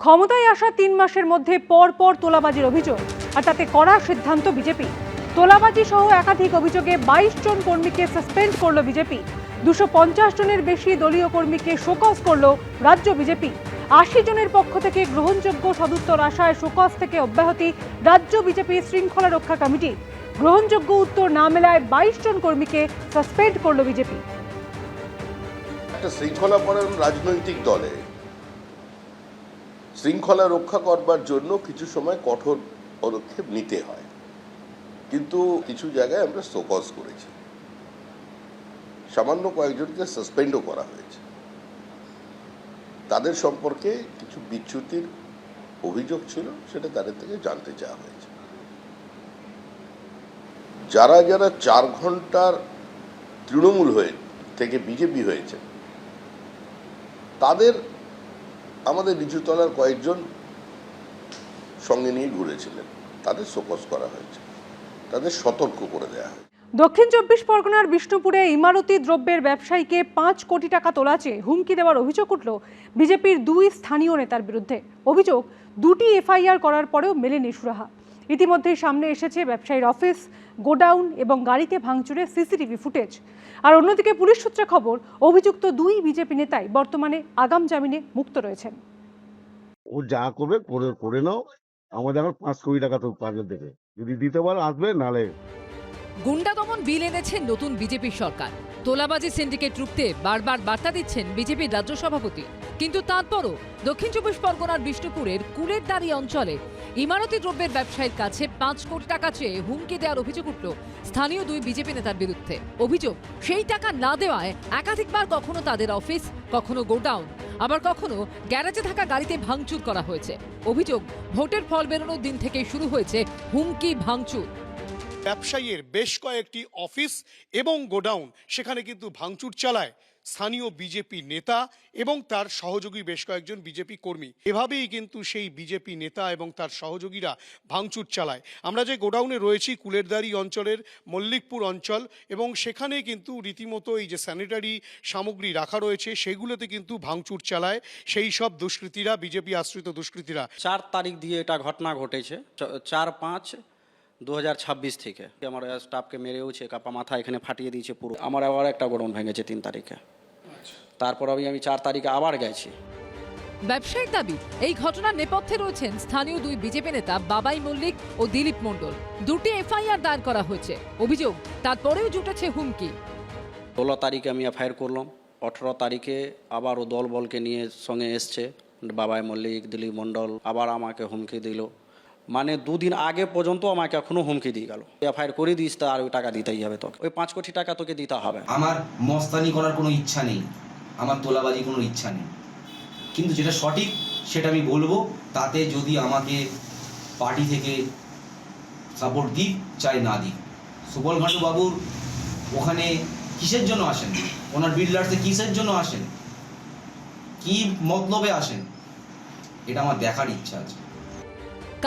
ক্ষমতায় আসা ৩ মাসের মধ্যে পরপর তোলাবাজির অভিযোগ, আর তাতে কড়া সিদ্ধান্ত বিজেপি। তোলাবাজি সহ একাধিক অভিযোগে ২২ জন কর্মীকে সাসপেন্ড করল বিজেপি। ২৫০ জনের বেশি দলীয় কর্মীকে শোকজ করল রাজ্য বিজেপি। ৮০ জনের পক্ষ থেকে গ্রহণযোগ্য সদুত্তর আশায় শোকজ থেকে অব্যাহতি রাজ্য বিজেপি শৃঙ্খলা রক্ষা কমিটি। গ্রহণযোগ্য উত্তর না মেলায় ২২ জন কর্মীকে সাসপেন্ড করল বিজেপি। একটা শৃঙ্খলাপরায়ণ রাজনৈতিক দলে শৃঙ্খলা রক্ষা করবার জন্য কিছু সময় কঠোর পদক্ষেপ নিতে হয়, কিন্তু কিছু জায়গায় আমরা শোকজ করেছি, সামান্য কয়েকজনকে সাসপেন্ডও করা হয়েছে। তাদের সম্পর্কে কিছু বিচ্যুতির অভিযোগ ছিল, সেটা তাদের থেকে জানতে চাওয়া হয়েছে। যারা যারা ৪ ঘন্টার তৃণমূল থেকে বিজেপি হয়েছে, তাদের আমাদের নিচুতলার কয়েকজন সঙ্গে নিয়ে ঘুরেছিলেন, তাদের শোকজ করা হয়েছে, তাদের সতর্ক করে দেওয়া হয়েছে। দক্ষিণ ২৪ পরগনার বিষ্ণুপুরে ইমারতি দ্রব্যের ব্যবসায়ীকে 5 কোটি টাকা তোলা চেয়ে হুমকি দেওয়ার অভিযোগ উঠল বিজেপির 2 স্থানীয় নেতার বিরুদ্ধে। অভিযোগ, 2টি এফআইআর করার পরেও মেলেনি সুরাহা। ইতিমধ্যেই সামনে এসেছে ব্যবসায়ীর অফিস, গোডাউন এবং গাড়িতে ভাঙচুরের সিসিটিভি ফুটেজ। আর অন্যদিকে পুলিশ সূত্রে খবর, অভিযুক্ত 2 বিজেপি নেতাই বর্তমানে আগাম জামিনে মুক্ত রয়েছেন। ও যা করবে করে নাও, আমাদের এখন 5 কোটি টাকা তো পারলে দেবে, যদি দিতে পারো আসবে, নালে। গুন্ডা দমন বিল এনেছেন নতুন বিজেপি সরকার। তোলাবাজি সিন্ডিকেট রুখতে বারবার বার্তা দিচ্ছেন বিজেপির রাজ্য সভাপতি। কিন্তু তারপরও দক্ষিণ ২৪ পরগনার বিষ্ণুপুরের কুলেরদারি অঞ্চলে ইমারতি দ্রব্যের ব্যবসায়ীর কাছে 5 কোটি টাকা চেয়ে হুমকি দেওয়ার অভিযোগ উঠল স্থানীয় 2 বিজেপি নেতার বিরুদ্ধে। অভিযোগ, সেই টাকা না দেওয়ায় একাধিকবার কখনো তাদের অফিস, কখনো গোডাউন, আবার কখনো গ্যারেজে থাকা গাড়িতে ভাঙচুর করা হয়েছে। অভিযোগ, ভোটের ফল বেরোনোর দিন থেকে শুরু হয়েছে হুমকি ভাঙচুর। ব্যবসায়ীর বেশ কয়েকটি অফিস এবং গোডাউন, সেখানে কিন্তু ভাঙচুর চালায় স্থানীয় বিজেপি নেতা এবং তার সহযোগী বেশ কয়েকজন বিজেপি কর্মী। এভাবেই কিন্তু সেই বিজেপি নেতা এবং তার সহযোগীরা ভাঙচুর চালায়। আমরা যে গোডাউনে রয়েছি কুলেরদারি অঞ্চলের মল্লিকপুর অঞ্চল, এবং সেখানে কিন্তু রীতিমতো এই যে স্যানিটারি সামগ্রী রাখা রয়েছে, সেগুলোতে কিন্তু ভাঙচুর চালায় সেই সব দুষ্কৃতীরা, বিজেপি আশ্রিত দুষ্কৃতীরা। 4 তারিখ দিয়ে এটা ঘটনা ঘটেছে, 4/5/2026 থেকে। আমার স্টাফকে মেরেওছে, কাপা মাথা এখানে ফাটিয়ে দিয়েছে পুরো। আমার আবার একটা গোডাউন ভেঙেছে 3 তারিখে। তারপর আমি 4 তারিখে আবার গেছি। ব্যবসায়িক দাবি, এই ঘটনার নেপথ্যে রয়েছেন স্থানীয় 2 বিজেপি নেতা বাবাই মল্লিক ও দিলীপ মণ্ডল। 2টি এফআইআর দায়ের করা হয়েছে। অভিযোগ, তারপরেও জুটেছে হুমকি। 16 তারিখে আমি এফআইআর করলাম, 18 তারিখে আবার ও দলবলকে নিয়ে সঙ্গে এসছে বাবাই মল্লিক, দিলীপ মণ্ডল, আবার আমাকে হুমকি দিল। মানে 2 দিন আগে পর্যন্ত আমাকে এখনো হুমকি দিয়ে গেল, এফআইআর করে দিস তা আর ওই টাকা দিতেই হবে তোকে, ওই 5 কোটি টাকা তোকে দিতে হবে। আমার মস্তানি করার কোনো ইচ্ছা নেই, আমার তোলাবাজি কোনো ইচ্ছা নেই, কিন্তু যেটা সঠিক সেটা আমি বলবো। তাতে যদি আমাকে পার্টি থেকে সাপোর্ট দিই চাই না দিই, সুবল ভানু বাবুর ওখানে কিসের জন্য আসেন, ওনার বিল্ডার্সে কিসের জন্য আসেন, কি মতলবে আসেন, এটা আমার দেখার ইচ্ছা আছে।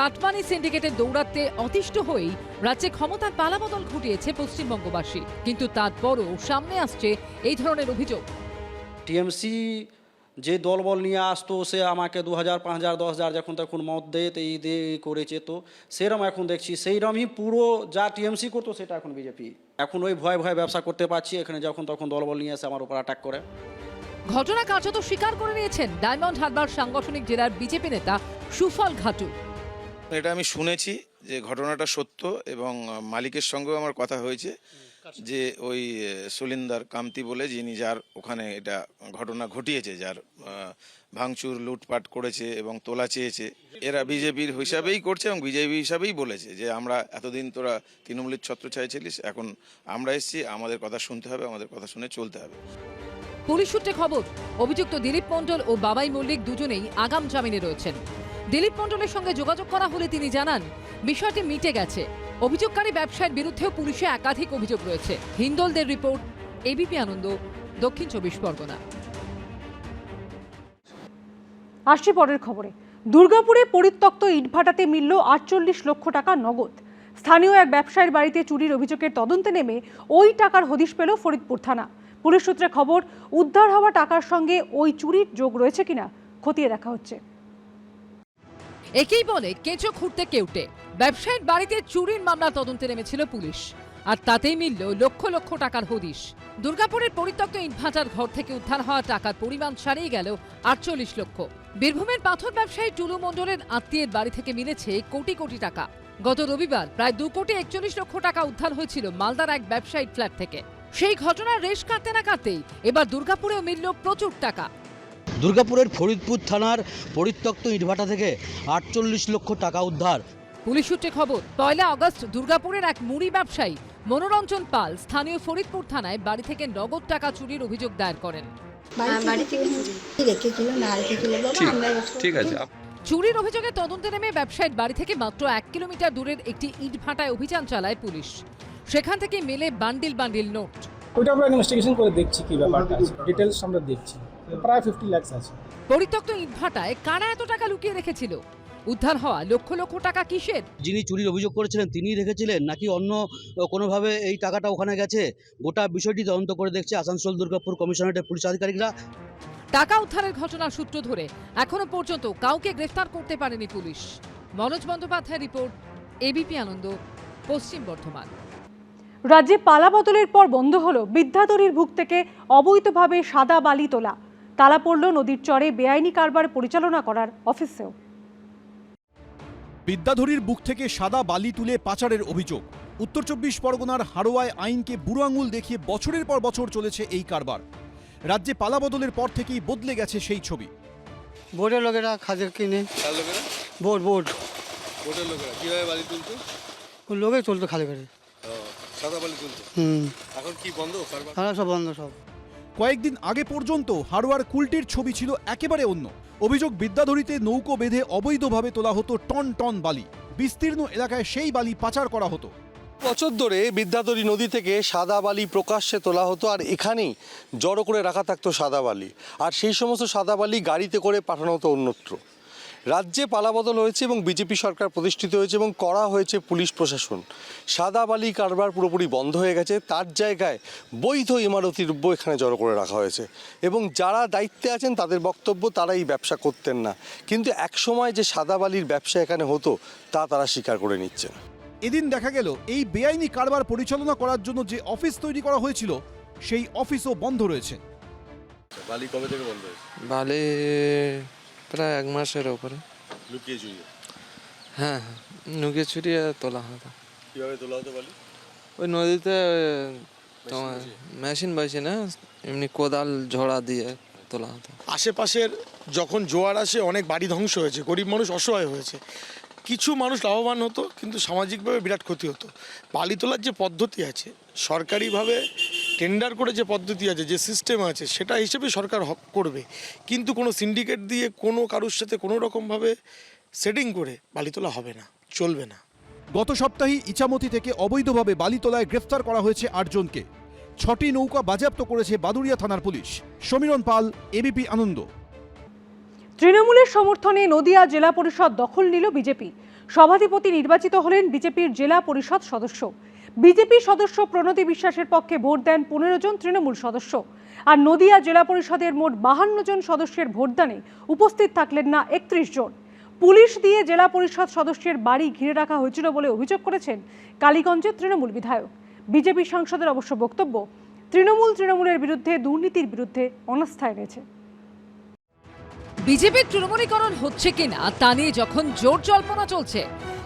কাটমানি সিন্ডিকেটের দৌরাত্মে অতিষ্ঠ হয়েই রাজ্যে ক্ষমতার পালাবদল ঘটিয়েছে পশ্চিমবঙ্গবাসী। কিন্তু তারপরও সামনে আসছে এই ধরনের অভিযোগ। টিএমসি যে দলবল নিয়ে আসতো, সে আমাকে 2000, 5000, 10,000 যখন তখন মত দেয়, তো এই দিয়ে করেছে, তো সেরম এখন দেখছি সেইরমই পুরো যা টিএমসি করতো সেটা এখন বিজেপি। এখন ওই ভয় ভয় ব্যবসা করতে পারছি, এখানে যখন তখন দলবল নিয়ে এসে আমার উপর অ্যাটাক করে। ঘটনা কার্যত স্বীকার করে নিয়েছেন ডায়মন্ড হারবার সাংগঠনিক জেলার বিজেপি নেতা সুফল ঘাটু। এটা আমি শুনেছি যে ঘটনাটা সত্য, এবং মালিকের সঙ্গেও আমার কথা হয়েছে যে ওই সুলিন্দার কামতি বলে, যিনি যার ওখানে এটা ঘটনা ঘটিয়েছে, যার ভাঙচুর লুটপাট করেছে এবং তোলা চেয়েছে, এরা বিজেপির হিসাবেই করছে এবং বিজেপি হিসাবেই বলেছে যে আমরা এতদিন তোরা তৃণমূলের ছত্রছায়ায় ছিলিস, এখন আমরা এসেছি, আমাদের কথা শুনতে হবে, আমাদের কথা শুনে চলতে হবে। পুলিশ সূত্রে খবর, অভিযুক্ত দিলীপ মণ্ডল ও বাবাই মল্লিক দুজনেই আগাম জামিনে রয়েছেন। দিলীপ মণ্ডলের সঙ্গে যোগাযোগ করা হলে তিনি জানান বিষয়টি মিটে গেছে। অভিযোগকারী ব্যবসায়ীর বিরুদ্ধেও পুলিশে একাধিক অভিযোগ রয়েছে। হিন্দলদের রিপোর্ট, এবিপি আনন্দ, দক্ষিণ 24 পরগনা। আসছি পরের খবরে। দুর্গাপুরে পরিত্যক্ত ইটভাটাতে মিলল 48 লক্ষ টাকা নগদ। স্থানীয় এক ব্যবসায়ীর বাড়িতে চুরির অভিযোগের তদন্তে নেমে ওই টাকার হদিশ পেল ফরিদপুর থানা। পুলিশ সূত্রে খবর, উদ্ধার হওয়া টাকার সঙ্গে ওই চুরির যোগ রয়েছে কিনা খতিয়ে দেখা হচ্ছে। একেই বলে কেঁচো খুঁড়তে কেউটে। ব্যবসায়ীর বাড়িতে চুরির মামলা তদন্তে নেমেছিল পুলিশ, আর তাতেই মিলল লক্ষ লক্ষ টাকার হদিশ। দুর্গাপুরের পরিত্যক্ত ইটভাটার ঘর থেকে উদ্ধার হওয়া টাকার পরিমাণ ছাড়িয়ে গেল 48 লক্ষ। বীরভূমের পাথর ব্যবসায়ী টুলু মণ্ডলের আত্মীয়ের বাড়ি থেকে মিলেছে কোটি কোটি টাকা। গত রবিবার প্রায় 2,41 লক্ষ টাকা উদ্ধার হয়েছিল মালদার এক ব্যবসায়ীর ফ্ল্যাট থেকে। সেই ঘটনার রেশ কাটতে না কাটতেই এবার দুর্গাপুরেও মিলল প্রচুর টাকা। দুর্গাপুরের ফরিদপুর থানার পরিত্যক্ত ইটভাটা থেকে 48 লক্ষ টাকা উদ্ধার। পুলিশ সূত্রে খবর, 1 আগস্ট দুর্গাপুরের এক মুড়ি ব্যবসায়ী মনোরঞ্জন পাল স্থানীয় ফরিদপুর থানায় বাড়ি থেকে নগদ টাকা চুরির অভিযোগ দায়ের করেন। চুরির অভিযোগে তদন্তে নেমে ব্যবসায়ীর বাড়ি থেকে মাত্র 1 কিলোমিটার দূরের একটি ইটভাটায় অভিযান চালায় পুলিশ। সেখান থেকে মেলে বান্ডিল বান্ডিল নোট। ওইটা আমরা ইনভেস্টিগেশন করে দেখছি কি ব্যাপারটা আছে, ডিটেইলস আমরা দেখছি। প্রায় 50 লাখ আছে। পরিত্যক্ত ইটভাটায় কারা এত টাকা লুকিয়ে রেখেছিল? উদ্ধার হওয়া লক্ষ লক্ষ টাকা কিসের? যিনি চুরির অভিযোগ করেছিলেন তিনিই রেখেছিলেন নাকি অন্য কোনোভাবে এই টাকাটা ওখানে গেছে, গোটা বিষয়টি তদন্ত করে দেখছে আসানসোল দুর্গাপুর কমিশনারেটের পুলিশ আধিকারিকরা। টাকা উদ্ধারের ঘটনার সূত্র ধরে এখনো পর্যন্ত কাউকে গ্রেফতার করতে পারেনি পুলিশ। Manoj Bandyopadhyay report, ABP Ananda, Paschim Bardhaman. রাজ্যে পালা বদলের পর বন্ধ হলো বিদ্যাধরীর বুক থেকে অবৈধভাবে সাদা বালি তোলা। তালা পড়ল নদীর চরে বেআইনি কারবার পরিচালনা করার অফিসেও। বিদ্যাধরীর বুক থেকে সাদা বালি তুলে পাচারের অভিযোগ। উত্তর 24 পরগনার হাড়োয়ায় আইনকে বুড়ো আঙুল দেখিয়ে বছরের পর বছর চলেছে এই কারবার। রাজ্যে পালা বদলের পর থেকেই বদলে গেছে সেই ছবি। বোর্ডের লোকেরা খাদের কিনে বোর্ড বোর্ডের লোকেরা কিভাবে বালি তুলতো? ওই লোকে চলতো খালি করে সাদা বালি তুলতো। এখন কি বন্ধ? সব বন্ধ সব। কয়েকদিন আগে পর্যন্ত হাড়োয়ার কুলটির ছবি ছিল একেবারে অন্য। অভিযোগ, বিদ্যাধরীতে নৌকো বেঁধে অবৈধভাবে তোলা হতো টন টন বালি। বিস্তীর্ণ এলাকায় সেই বালি পাচার করা হতো। বছর ধরে বিদ্যাধরী নদী থেকে সাদা বালি প্রকাশ্যে তোলা হতো, আর এখানেই জড়ো করে রাখা থাকতো সাদা বালি, আর সেই সমস্ত সাদা বালি গাড়িতে করে পাঠানো হতো অন্যত্র। রাজ্যে পালাবদল হয়েছে এবং বিজেপি সরকার প্রতিষ্ঠিত হয়েছে এবং করা হয়েছে পুলিশ প্রশাসন। সাদা বালি কারবার পুরোপুরি বন্ধ হয়ে গেছে, তার জায়গায় বৈধ ইমারতি দ্রব্য এখানে জড়ো করে রাখা হয়েছে এবং যারা দায়িত্বে আছেন তাদের বক্তব্য তারা এই ব্যবসা করতেন না, কিন্তু একসময় যে সাদা বালির ব্যবসা এখানে হতো তা তারা স্বীকার করে নিচ্ছেন। এদিন দেখা গেল এই বেআইনি কারবার পরিচালনা করার জন্য যে অফিস তৈরি করা হয়েছিল সেই অফিসও বন্ধ রয়েছে। বালি কবে থেকে বন্ধ হয়েছে? বালি প্রায় 1 মাসের উপরে। লুকিয়ে চুরি? হ্যাঁ, লুকিয়ে চুরিয়ে তোলা হতো। কিভাবে তোলা হতো বালি? ওই নদীতে তোমার মেশিন বসে না, এমনি কোদাল ঝোড়া দিয়ে তোলা হতো। আশেপাশের যখন জোয়ার আসে অনেক বাড়ি ধ্বংস হয়েছে, গরিব মানুষ অসহায় হয়েছে। কিছু মানুষ লাভবান হতো, কিন্তু সামাজিকভাবে বিরাট ক্ষতি হতো। বালি তোলার যে পদ্ধতি আছে, সরকারিভাবে টেন্ডার করে যে পদ্ধতি আছে, যে সিস্টেম আছে, সেটা হিসেবে সরকার করবে, কিন্তু কোনো সিন্ডিকেট দিয়ে কোনো কারোর সাথে কোনো রকমভাবে সেটিং করে বালি তোলা হবে না, চলবে না। গত সপ্তাহে ইছামতি থেকে অবৈধভাবে বালি তোলায় গ্রেফতার করা হয়েছে 8 জনকে। 6টি নৌকা বাজেয়াপ্ত করেছে বাদুড়িয়া থানার পুলিশ। সমীরণ পাল, এবিপি আনন্দ। তৃণমূলের সমর্থনে নদিয়া জেলা পরিষদ দখল নিল বিজেপি। সভাধিপতি নির্বাচিত হলেন বিজেপির জেলা পরিষদ সদস্য। বিজেপি সদস্য প্রণতি বিশ্বাসের পক্ষে ভোট দেন 15 জন তৃণমূল সদস্য। আর নদিয়া জেলা পরিষদের মোট 52 জন সদস্যের ভোটদানে উপস্থিত থাকলেন না 31 জন। পুলিশ দিয়ে জেলা পরিষদ সদস্যের বাড়ি ঘিরে রাখা হয়েছিল বলে অভিযোগ করেছেন কালীগঞ্জের তৃণমূল বিধায়ক। বিজেপি সাংসদের অবশ্য বক্তব্য, তৃণমূলের বিরুদ্ধে দুর্নীতির বিরুদ্ধে অনাস্থা এনেছে। বিজেপির তৃণমূলীকরণ হচ্ছে কিনা তা নিয়ে যখন জোর জল্পনা চলছে,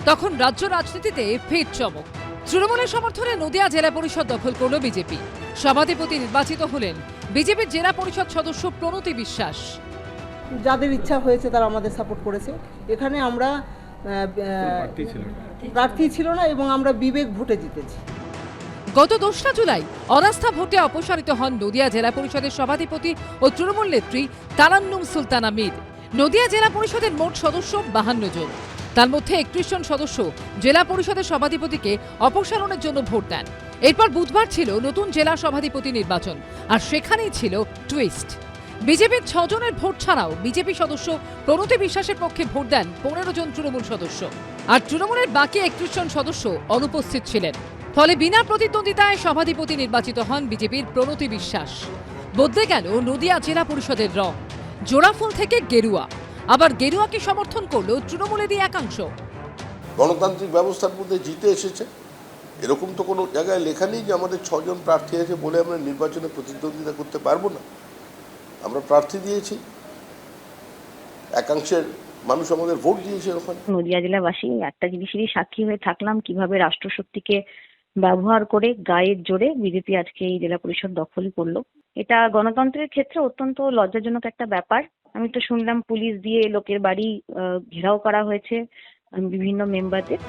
তখন রাজ্য রাজনীতিতে ফের চমক। তৃণমূলের সমর্থনে নদিয়া জেলা পরিষদ দখল করল বিজেপি। সভাধিপতি নির্বাচিত হলেন বিজেপির জেলা পরিষদ সদস্য প্রণতি বিশ্বাস। যাদের ইচ্ছা হয়েছে তারা আমাদের সাপোর্ট করেছে। এখানে আমরা প্রার্থী ছিল না এবং আমরা বিবেক ভোটে জিতেছি। গত 2 জুলাই অনাস্থা ভোটে অপসারিত হন নদিয়া জেলা পরিষদের সভাধিপতি ও তৃণমূল নেত্রী তারান্নুম সুলতানা মীর। নদিয়া জেলা পরিষদের মোট সদস্য 52 জন, তার মধ্যে 31 জন সদস্য জেলা পরিষদের সভাধিপতিকে অপসারণের জন্য ভোট দেন। এরপর বুধবার ছিল নতুন জেলা সভাধিপতি নির্বাচন, আর সেখানেই ছিল টুইস্ট। বিজেপির 6 জনের ভোট ছাড়াও বিজেপি সদস্য প্রণতি বিশ্বাসের পক্ষে ভোট দেন 15 জন তৃণমূল সদস্য, আর তৃণমূলের বাকি 31 জন সদস্য অনুপস্থিত ছিলেন। ফলে বিনা প্রতিদ্বন্দ্বিতায় সভাধিপতি নির্বাচিত হন বিজেপির প্রণতি বিশ্বাস। বদলে গেল নদিয়া জেলা পরিষদের রং, জোড়াফুল থেকে গেরুয়া। আবার গেরুয়াকে সমর্থন করলো তৃণমূলেরই একাংশ। গণতান্ত্রিক ব্যবস্থার মধ্যে জিতে এসেছে, এরকম তো কোনো জায়গায় লেখা নেই যে আমাদের 6 জন প্রার্থী আছে বলে আমরা নির্বাচনে প্রতিদ্বন্দ্বিতা করতে পারবো না। আমরা প্রার্থী দিয়েছি, একাংশের মানুষ আমাদের ভোট দিয়েছে ওখানে। নদিয়া জেলাবাসী একটা জিনিসেরই সাক্ষী হয়ে থাকলাম, কিভাবে রাষ্ট্রশক্তিকে ব্যবহার করে গায়ের জোরে বিজেপি আজকে এই জেলা পরিষদ দখলই করলো। এটা গণতন্ত্রের ক্ষেত্রে অত্যন্ত লজ্জাজনক একটা ব্যাপার। আমি তো শুনলাম পুলিশ দিয়ে লোকের বাড়ি ঘেরাও করা হয়েছে বিভিন্ন মেম্বারদের।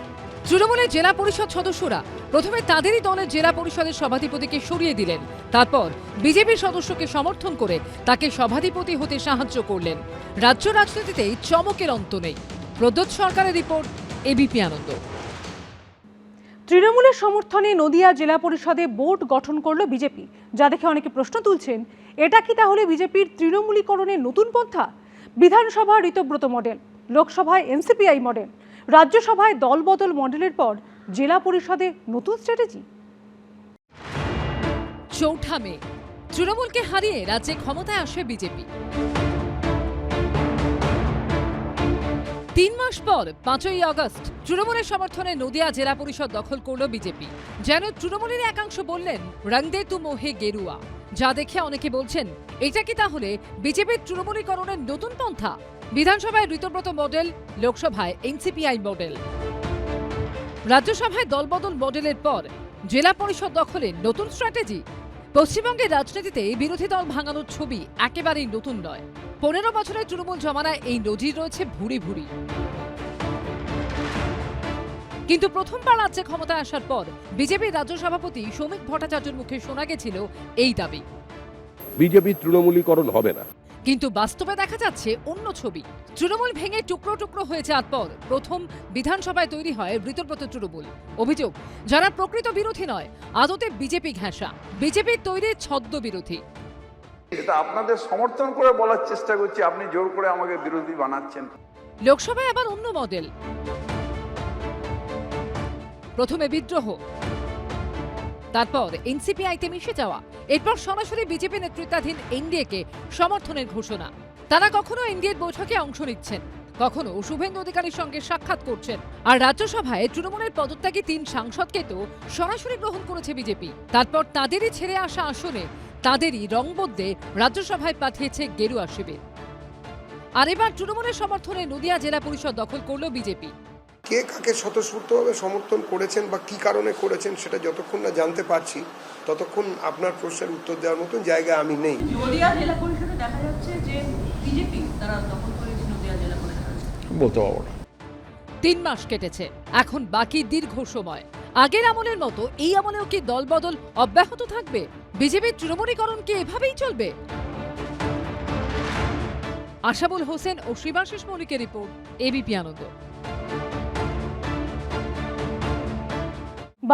তৃণমূলের জেলা পরিষদ সদস্যরা প্রথমে তাদেরই দলের জেলা পরিষদের সভাধিপতিকে সরিয়ে দিলেন, তারপর বিজেপির সদস্যকে সমর্থন করে তাকে সভাধিপতি হতে সাহায্য করলেন। রাজ্য রাজনীতিতে চমকের অন্ত নেই। প্রদ্যোৎ সরকারের রিপোর্ট, এবিপি আনন্দ। তৃণমূলের সমর্থনে নদিয়া জেলা পরিষদে বোর্ড গঠন করলো বিজেপি, যা দেখে অনেকে প্রশ্ন তুলছেন, এটা কি তাহলে বিজেপির তৃণমূলীকরণের নতুন পন্থা? বিধানসভা ঋতব্রত মডেল, লোকসভায় এনসিপিআই মডেল, রাজ্যসভায় দলবদল মডেলের পর জেলা পরিষদে নতুন স্ট্র্যাটেজি। চৌঠা মে তৃণমূলকে হারিয়ে রাজ্যে ক্ষমতায় আসে বিজেপি। 3 মাস পর 5ই আগস্ট তৃণমূলের সমর্থনে নদিয়া জেলা পরিষদ দখল করল বিজেপি। যেন তৃণমূলের একাংশ বললেন রং দে তু মোহে গেরুয়া, যা দেখে অনেকে বলছেন এটা কি তাহলে বিজেপির তৃণমূলীকরণের নতুন পন্থা? বিধানসভায় ঋতব্রত মডেল, লোকসভায় এনসিপিআই মডেল, রাজ্যসভায় দলবদল মডেলের পর জেলা পরিষদ দখলের নতুন স্ট্র্যাটেজি। পশ্চিমবঙ্গের রাজনীতিতে বিরোধী দল ভাঙানোর ছবি একেবারেই নতুন নয়। 15 বছরের তৃণমূল জমানায় এই নজির রয়েছে ভুরি ভুরি। কিন্তু প্রথমবার রাজ্যে ক্ষমতায় আসার পর বিজেপির রাজ্য সভাপতি সৌমিক ভট্টাচার্যের মুখে শোনা গেছিল এই দাবি, বিজেপি তৃণমূলীকরণ হবে না। কিন্তু বাস্তবে দেখা যাচ্ছে অন্য ছবি। তৃণমূল ভেঙে টুকরো টুকরো হয়ে যাওয়ার পর প্রথম বিধানসভায় তৈরি হয় ঋতব্রত তৃণমূল। অভিযোগ, যারা প্রকৃত বিরোধী নয়, আদতে বিজেপি ঘেঁষা, বিজেপির তৈরি ছদ্ম বিরোধী। এটা আপনাদের সমর্থন করে বলার চেষ্টা করছি, আপনি জোর করে আমাকে বিরোধী বানাচ্ছেন। লোকসভায় আবার অন্য মডেল, প্রথমে বিদ্রোহ, তারপর এনসিপিআইতে মিশে যাওয়া, এরপর সরাসরি বিজেপি নেতৃত্বাধীন এনডিএকে সমর্থনের ঘোষণা। তারা কখনো এনডিএর বৈঠকে অংশ নিচ্ছেন, কখনো শুভেন্দু অধিকারীর সঙ্গে সাক্ষাৎ করছেন। আর রাজ্যসভায় তৃণমূলের পদত্যাগী 3 সাংসদকে তো সরাসরি গ্রহণ করেছে বিজেপি। তারপর তাদেরই ছেড়ে আসা আসনে তাদেরই রং বদলে রাজ্যসভায় পাঠিয়েছে গেরুয়া শিবির। আর এবার তৃণমূলের সমর্থনে নদিয়া জেলা পরিষদ দখল করল বিজেপি। কে কাকে স্বতঃস্ফূর্তভাবে সমর্থন করেছেন বা কি কারণে করেছেন সেটা যতক্ষণ না জানতে পারছি ততক্ষণ আপনার প্রশ্নের উত্তর দেওয়ার মতন জায়গায় আমি নেই। নদিয়া জেলা পরিষদে দেখা যাচ্ছে যে বিজেপি তারা দখল করেছে নদিয়া জেলা পরিষদ। বলতে পারবো না। 3 মাস কেটেছে, এখন বাকি দীর্ঘ সময়। আগের আমলের মতো এই আমলেও কি দলবদল অব্যাহত থাকবে? বিজেপির তৃণমূলীকরণ কি এভাবেই চলবে? আশাবুল হোসেন ও শিবাশিস মৌলিকের রিপোর্ট, এবিপি আনন্দ।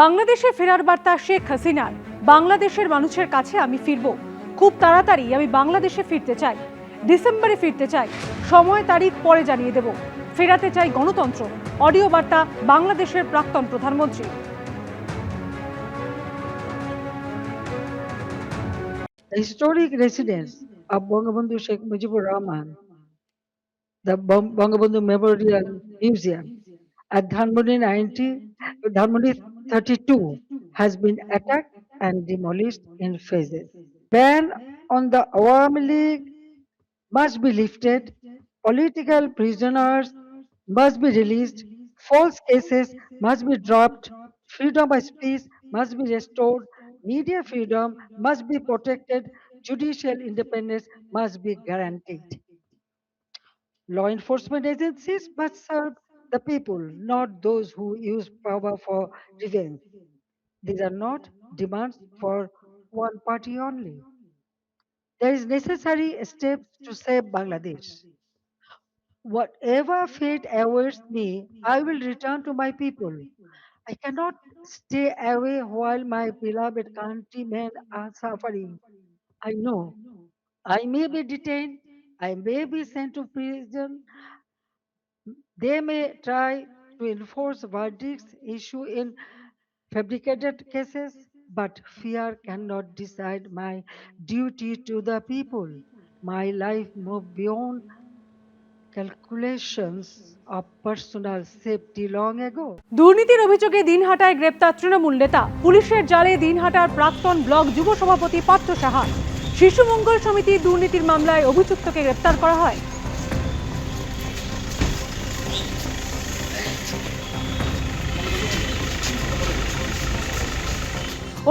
বাংলাদেশে ফেরার বার্তা শেখ হাসিনার, বাংলাদেশের মানুষের কাছে আমি ফিরব, খুব তাড়াতাড়ি আমি বাংলাদেশে ফিরতে চাই, ডিসেম্বরে ফিরতে চাই, সময় তারিখ পরে জানিয়ে দেব, ফেরাতে চাই গণতন্ত্র। অডিও বার্তা বাংলাদেশের প্রাক্তন প্রধানমন্ত্রী। The historic residence of Bangabandhu Sheikh Mujibur Rahman, the Bangabandhu Memorial Museum at Dhanmondi 32 has been attacked and demolished in phases. Ban on the Awami League must be lifted, political prisoners must be released, false cases must be dropped, freedom of speech must be restored, media freedom must be protected, judicial independence must be guaranteed. Law enforcement agencies must serve the people, not those who use power for revenge. These are not demands for one party only. There is necessary steps to save Bangladesh. Whatever fate awaits me, I will return to my people. I cannot stay away while my beloved countrymen are suffering. I know I may be detained, I may be sent to prison. They may try to enforce verdicts issued in fabricated cases, but fear cannot decide my duty to the people. My life moved beyond calculations of personal safety long ago. দুর্নীতির অভিযোগে দিনহাটায় গ্রেপ্তার তৃণমূল নেতা, পুলিশের জালে দিনহাটার প্রাক্তন block যুব সভাপতি পার্থ সাহা। শিশু মঙ্গল সমিতির দুর্নীতির মামলায় অভিযুক্তকে গ্রেপ্তার করা হয়।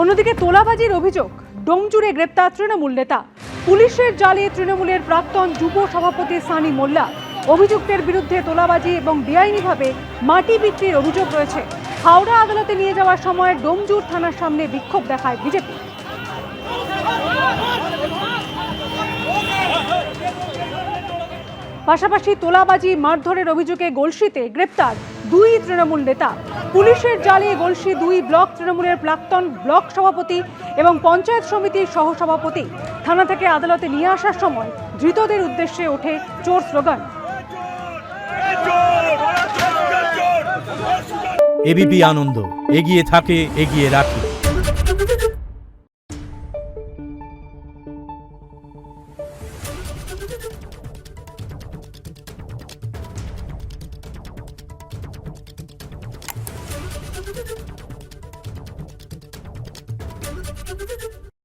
অন্যদিকে তোলাবাজির অভিযোগ, ডোমজুড়ে গ্রেপ্তার তৃণমূল নেতা, পুলিশের জালে তৃণমূলের প্রাক্তন যুব সভাপতি সানি মোল্লা। অভিযুক্তের বিরুদ্ধে তোলাবাজি এবং বেআইনিভাবে মাটি বিক্রির অভিযোগ রয়েছে। হাওড়া আদালতে নিয়ে যাওয়ার সময় ডোমজুর থানার সামনে বিক্ষোভ দেখায় বিজেপি। পাশাপাশি তোলাবাজি মারধরের অভিযোগে গলসিতে গ্রেপ্তার 2 তৃণমূল নেতা। পুলিশের জালে গলসি 2 ব্লক তৃণমূলের প্রাক্তন ব্লক সভাপতি এবং পঞ্চায়েত সমিতির সহসভাপতি। থানা থেকে আদালতে নিয়ে আসার সময় ধৃতদের উদ্দেশ্যে ওঠে চোর স্লোগান। এবিপি আনন্দ, এগিয়ে থাকে, এগিয়ে রাখে।